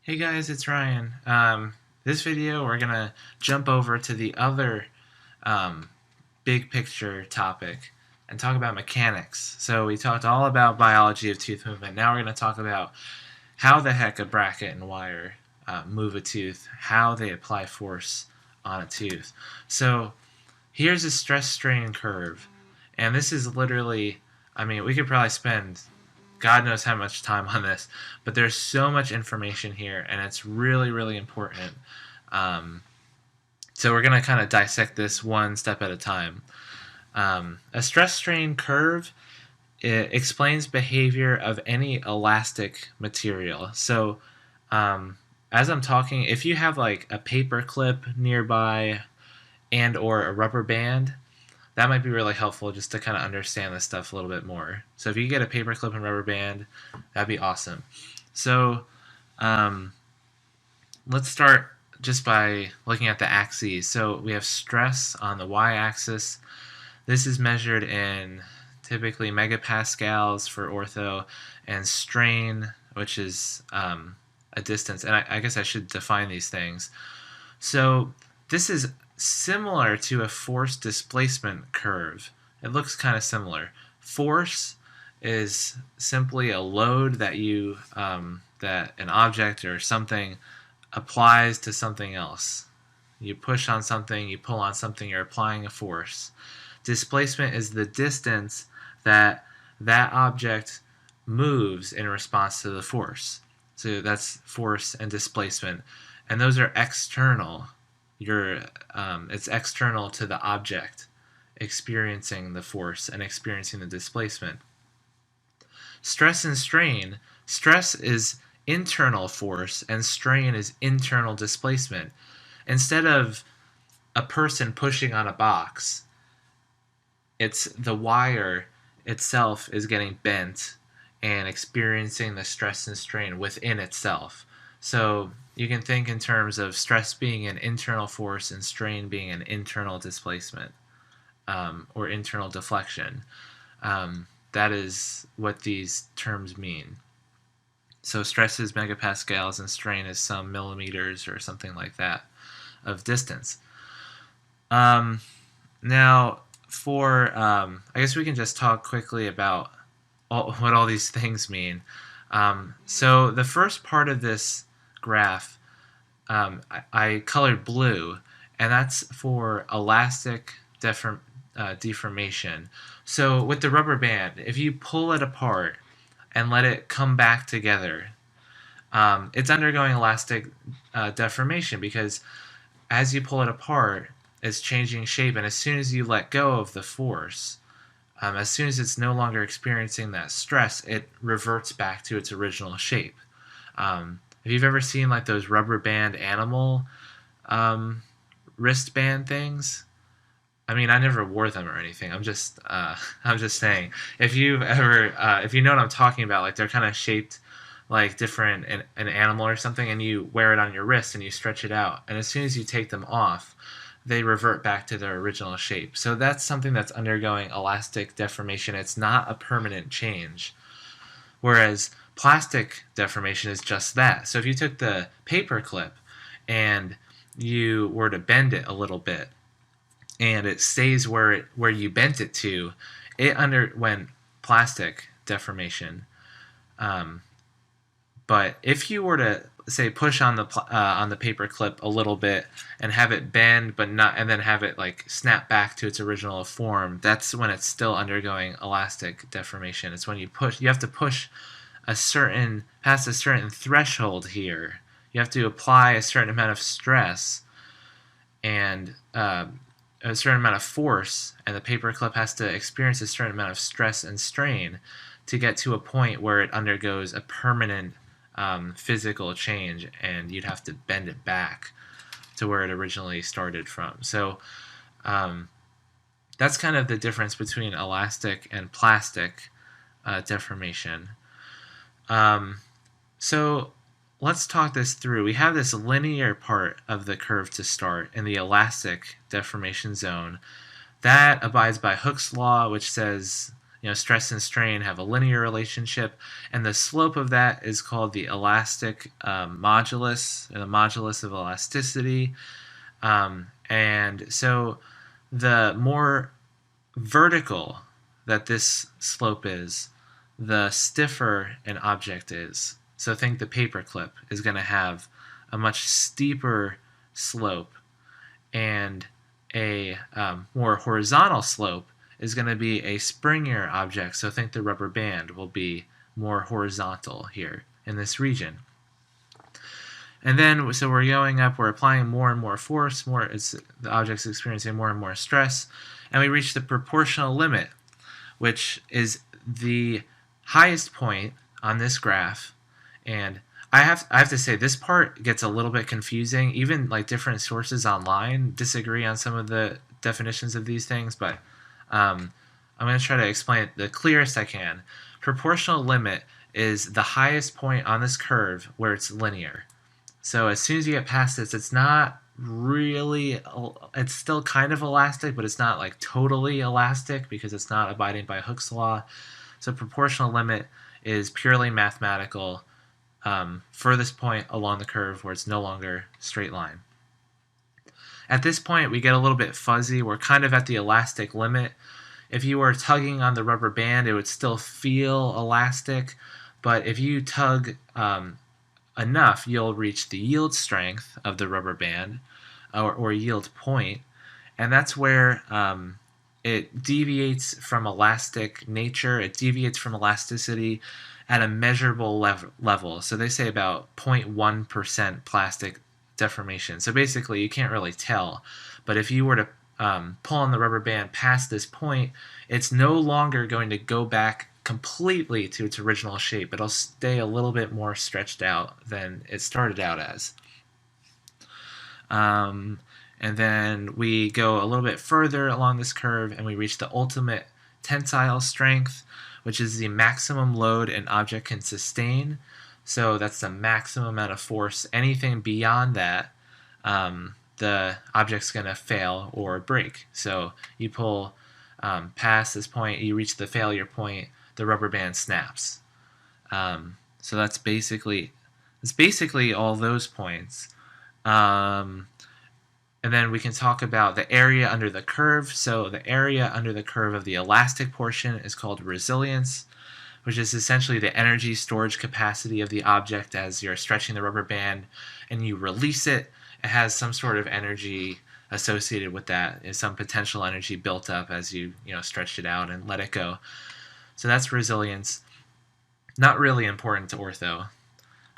Hey guys, it's Ryan. This video we're gonna jump over to the other um, big picture topic and talk about mechanics. So we talked all about biology of tooth movement. Now we're gonna talk about how the heck a bracket and wire move a tooth, how they apply force on a tooth. So here's a stress strain curve, and this is literally, I mean, we could probably spend God knows how much time on this, but there's so much information here, and it's really, really important. So we're going to kind of dissect this one step at a time. A stress strain curve, it explains behavior of any elastic material. So as I'm talking, if you have like a paper clip nearby and or a rubber band, that might be really helpful just to kind of understand this stuff a little bit more. So if you get a paper clip and rubber band, that'd be awesome. So let's start just by looking at the axes. So we have stress on the y-axis. This is measured in typically megapascals for ortho, and strain, which is a distance. And I guess I should define these things. So this is similar to a force displacement curve. It looks kind of similar. Force is simply a load that you that an object or something applies to something else. You push on something, you pull on something, you're applying a force. Displacement is the distance that that object moves in response to the force. So that's force and displacement, and those are external. It's external to the object experiencing the force and experiencing the displacement. Stress and strain. Stress is internal force and strain is internal displacement. Instead of a person pushing on a box, it's the wire itself is getting bent and experiencing the stress and strain within itself. So you can think in terms of stress being an internal force and strain being an internal displacement or internal deflection. That is what these terms mean. So stress is megapascals and strain is some millimeters or something like that of distance. Now, I guess we can just talk quickly about what all these things mean. So the first part of this graph, I colored blue, and that's for elastic deformation. So with the rubber band, if you pull it apart and let it come back together, it's undergoing elastic deformation because as you pull it apart, it's changing shape, and as soon as you let go of the force, as soon as it's no longer experiencing that stress, it reverts back to its original shape. If you've ever seen like those rubber band animal wristband things, I mean, I never wore them or anything. I'm just saying. If you've ever, if you know what I'm talking about, like they're kind of shaped like different an animal or something, and you wear it on your wrist and you stretch it out, and as soon as you take them off, they revert back to their original shape. So that's something that's undergoing elastic deformation. It's not a permanent change. Whereas plastic deformation is just that. So if you took the paper clip and you were to bend it a little bit and it stays where you bent it to, it underwent plastic deformation. But if you were to say push on the paper clip a little bit and have it bend but not, and then have it like snap back to its original form, that's when it's still undergoing elastic deformation. It's when you have to push past a certain threshold here. You have to apply a certain amount of stress and a certain amount of force, and the paper clip has to experience a certain amount of stress and strain to get to a point where it undergoes a permanent physical change, and you'd have to bend it back to where it originally started from. So that's kind of the difference between elastic and plastic deformation. So let's talk this through. We have this linear part of the curve to start in the elastic deformation zone. That abides by Hooke's law, which says stress and strain have a linear relationship, and the slope of that is called the elastic modulus, or the modulus of elasticity. And so the more vertical that this slope is, the stiffer an object is. So think the paperclip is going to have a much steeper slope, and a more horizontal slope is going to be a springier object. So think the rubber band will be more horizontal here in this region. And then, so we're going up, we're applying more and more force, the object's experiencing more and more stress, and we reach the proportional limit, which is the highest point on this graph. And I have to say, this part gets a little bit confusing. Even like different sources online disagree on some of the definitions of these things, but I'm going to try to explain it the clearest I can. Proportional limit is the highest point on this curve where it's linear. So as soon as you get past this, it's not really, it's still kind of elastic, but it's not like totally elastic because it's not abiding by Hooke's law. So proportional limit is purely mathematical, furthest point along the curve where it's no longer straight line. At this point, we get a little bit fuzzy. We're kind of at the elastic limit. If you were tugging on the rubber band, it would still feel elastic, but if you tug enough, you'll reach the yield strength of the rubber band, or yield point, and that's where it deviates from elastic nature. It deviates from elasticity at a measurable level. So they say about 0.1% plastic deformation. So basically, you can't really tell. But if you were to pull on the rubber band past this point, it's no longer going to go back completely to its original shape. It'll stay a little bit more stretched out than it started out as. And then we go a little bit further along this curve, and we reach the ultimate tensile strength, which is the maximum load an object can sustain. So that's the maximum amount of force. Anything beyond that, the object's going to fail or break. So you pull past this point, you reach the failure point, the rubber band snaps. So that's basically all those points. And then we can talk about the area under the curve. So the area under the curve of the elastic portion is called resilience, which is essentially the energy storage capacity of the object as you're stretching the rubber band and you release it. It has some sort of energy associated with that, is some potential energy built up as you stretched it out and let it go. So that's resilience. Not really important to ortho.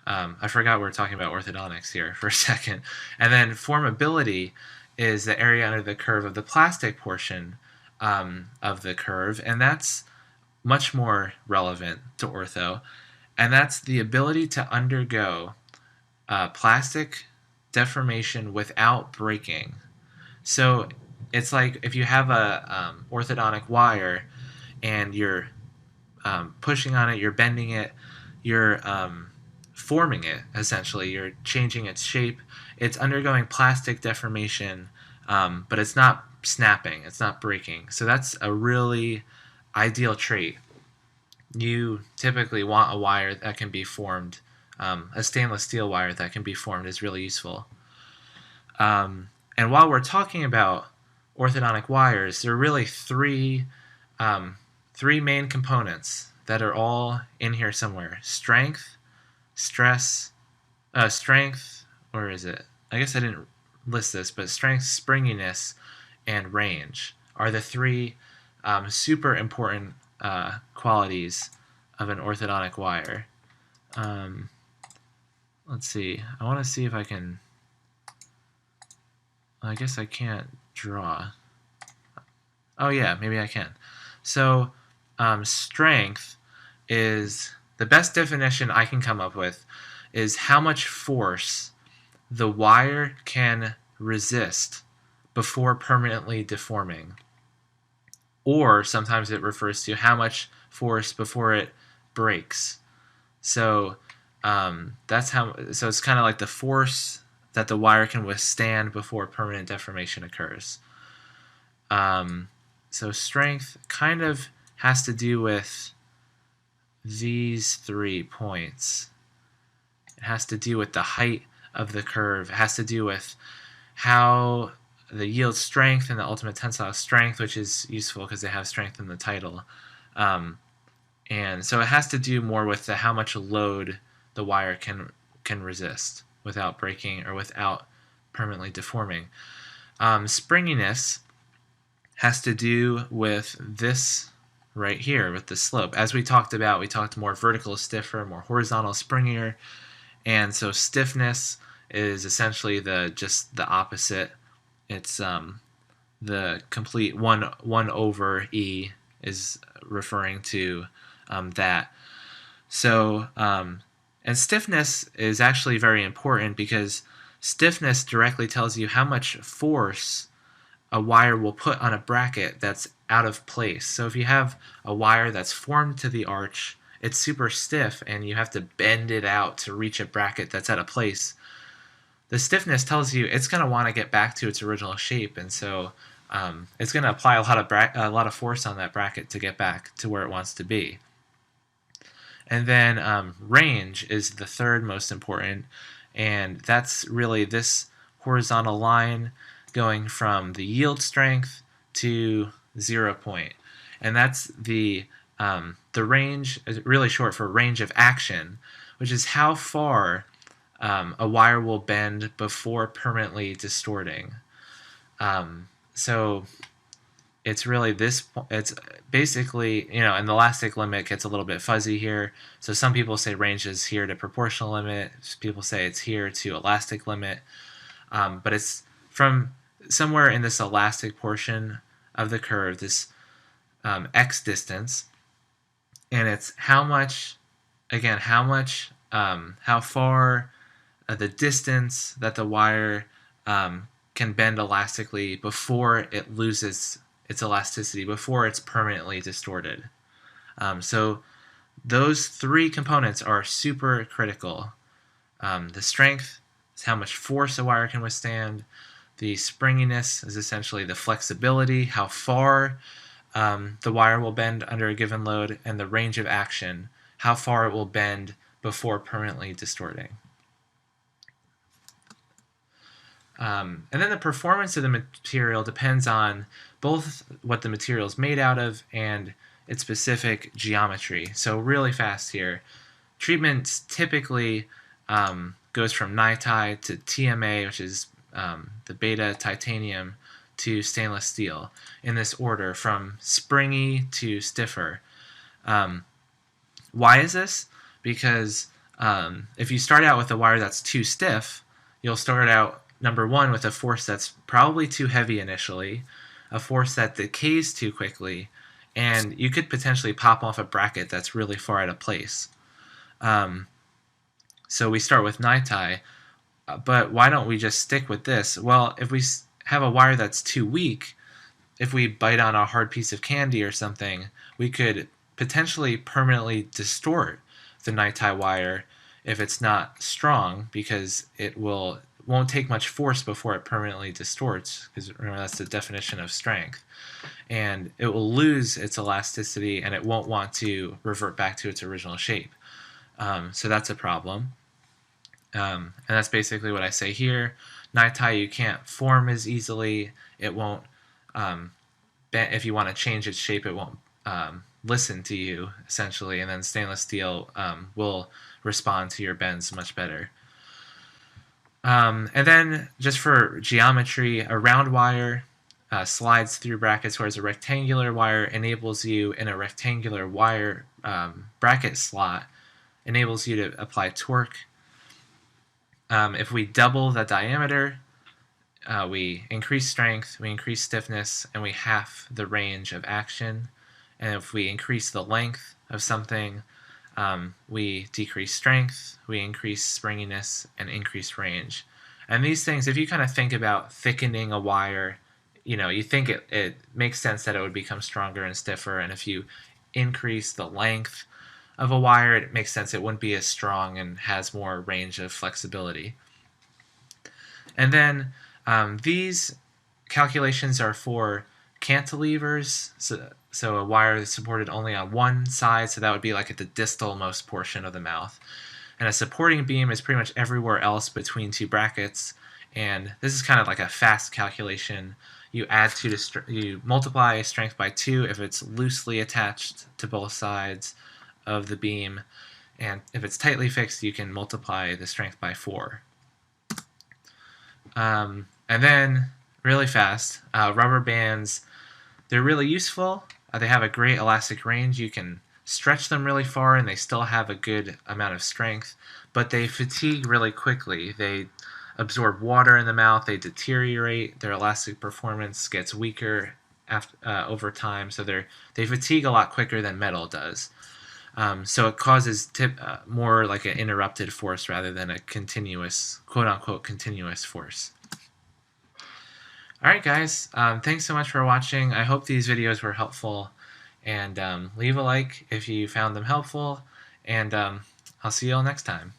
I forgot we were talking about orthodontics here for a second. And then formability is the area under the curve of the plastic portion of the curve, and that's much more relevant to ortho. And that's the ability to undergo plastic deformation without breaking. So it's like if you have a orthodontic wire and you're pushing on it, you're bending it, you're forming it, essentially. You're changing its shape. It's undergoing plastic deformation, but it's not snapping. It's not breaking. So that's a really ideal trait. You typically want a wire that can be formed. A stainless steel wire that can be formed is really useful. And while we're talking about orthodontic wires, there are really three main components that are all in here somewhere. Strength, or is it? I guess I didn't list this, but strength, springiness, and range are the three super important qualities of an orthodontic wire. Let's see. I want to see if I can. I guess I can't draw. Oh yeah, maybe I can. So strength is the best definition I can come up with is how much force the wire can resist before permanently deforming. Or sometimes it refers to how much force before it breaks. So that's how. So it's kind of like the force that the wire can withstand before permanent deformation occurs. So strength kind of has to do with these 3 points. It has to do with the height of the curve. It has to do with how the yield strength and the ultimate tensile strength, which is useful because they have strength in the title. And so it has to do more with how much load the wire can resist without breaking or without permanently deforming. Springiness has to do with this right here, with the slope. As we talked about, we talked more vertical stiffer, more horizontal springier, and so stiffness is essentially just the opposite. It's the complete 1 over E is referring to that. So and stiffness is actually very important because stiffness directly tells you how much force a wire will put on a bracket that's out of place. So if you have a wire that's formed to the arch, it's super stiff and you have to bend it out to reach a bracket that's out of place. The stiffness tells you it's going to want to get back to its original shape, and so it's going to apply a lot of force on that bracket to get back to where it wants to be. And then range is the third most important, and that's really this horizontal line going from the yield strength to 0 point. And that's the range, is really short for range of action, which is how far a wire will bend before permanently distorting. So it's really this, it's basically, and the elastic limit gets a little bit fuzzy here. So some people say range is here to proportional limit, people say it's here to elastic limit, but it's from somewhere in this elastic portion of the curve, this x distance, and it's how much, again, how far the distance that the wire can bend elastically before it loses its elasticity, before it's permanently distorted. So those 3 components are super critical. The strength is how much force a wire can withstand. The springiness is essentially the flexibility, how far the wire will bend under a given load, and the range of action, how far it will bend before permanently distorting. And then the performance of the material depends on both what the material is made out of and its specific geometry. So really fast here, treatment typically goes from NiTi to TMA, which is the beta titanium, to stainless steel in this order, from springy to stiffer. Why is this? Because if you start out with a wire that's too stiff, you'll start out, number one, with a force that's probably too heavy initially, a force that decays too quickly, and you could potentially pop off a bracket that's really far out of place. So we start with NiTi, but why don't we just stick with this? Well, if we have a wire that's too weak, if we bite on a hard piece of candy or something, we could potentially permanently distort the NiTi wire if it's not strong, because it won't take much force before it permanently distorts, because remember, that's the definition of strength. And it will lose its elasticity and it won't want to revert back to its original shape. So that's a problem. And that's basically what I say here. NiTi you can't form as easily. It won't, if you want to change its shape, it won't listen to you, essentially. And then stainless steel will respond to your bends much better. And then just for geometry, a round wire slides through brackets, whereas a rectangular wire enables you, in a rectangular wire bracket slot, enables you to apply torque. If we double the diameter, we increase strength, we increase stiffness, and we half the range of action. And if we increase the length of something, we decrease strength, we increase springiness, and increase range. And these things, if you kind of think about thickening a wire, you think it makes sense that it would become stronger and stiffer, and if you increase the length of a wire, it makes sense it wouldn't be as strong and has more range of flexibility. And then these calculations are for cantilevers. So so a wire is supported only on one side, so that would be like at the distal most portion of the mouth. And a supporting beam is pretty much everywhere else between two brackets. And this is kind of like a fast calculation. You add you multiply strength by 2 if it's loosely attached to both sides of the beam, and if it's tightly fixed, you can multiply the strength by 4. And then, really fast, rubber bands, they're really useful. They have a great elastic range. You can stretch them really far and they still have a good amount of strength, but they fatigue really quickly. They absorb water in the mouth, they deteriorate, their elastic performance gets weaker over time, so they fatigue a lot quicker than metal does. So it causes more like an interrupted force rather than a continuous, quote-unquote, continuous force. Alright guys, thanks so much for watching. I hope these videos were helpful, and leave a like if you found them helpful, and I'll see you all next time.